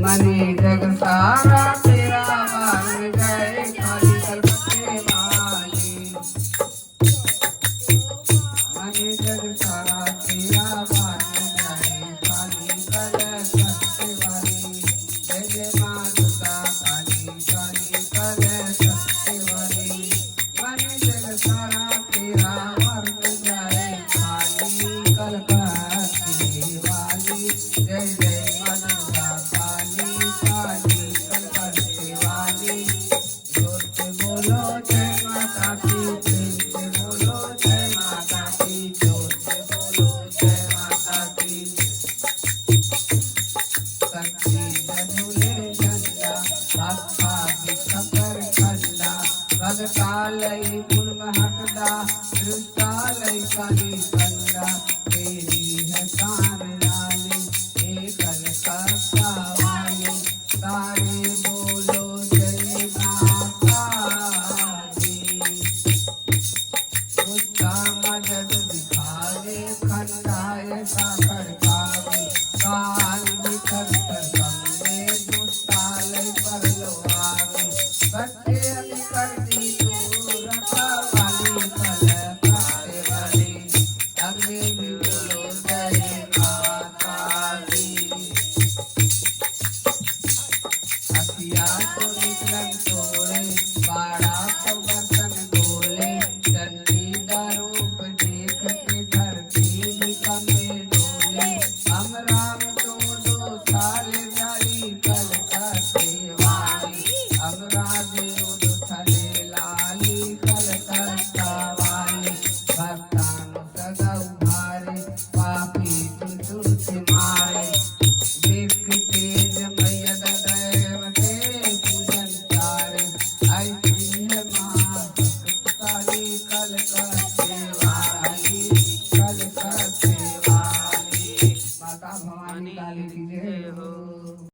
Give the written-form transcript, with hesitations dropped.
Money जग सारा तेरा मान गए काली कलकत्ते वाली मनी जग सारा तेरा मान गए काली कलकत्ते वाली जय जय मां दुर्गा काली काली कलकत्ते वाली मनी जग सारा तेरा मान गए काली कलकत्ते वाली जय जय मां दुर्गा काली काली कलकत्ते वाली जोर से बोलो जय माता की प्रेम से बोलो जय माता की जोर से बोलो जय माता की शक्ति जनुले झंडा आस्था की खबर खंडा भगतालय पुल महकदा दृष्टालय काली कंडा तेरी है शान लाली हे कलकत्ता वाली सारे बोलो जय माता दी उसका मदद दिखावे खंडाए साकर कावे काल बिखर कर गंगे दुष्टालय पर लोआवे बच्चे अधिकर दी दूर वाली कलकत्ते वाली अगले भी बोलो जय माता दी हसिया तो निकलन तोड़े बाड़ा तो बर्तन बोले चंडी का रूप देख के धरती भी कमे डोले हम राम दो साल जाई कलकत्ते वाली हम राजेव दुठले लाली कलकत्ता वाली भक्तानु सदा उभारे पापी तुझ से मारे देख के तेज मैया दैव के पूजन तारे ऐसी है माँ काली कलकत्ते वाली माता भवानी काली की जय।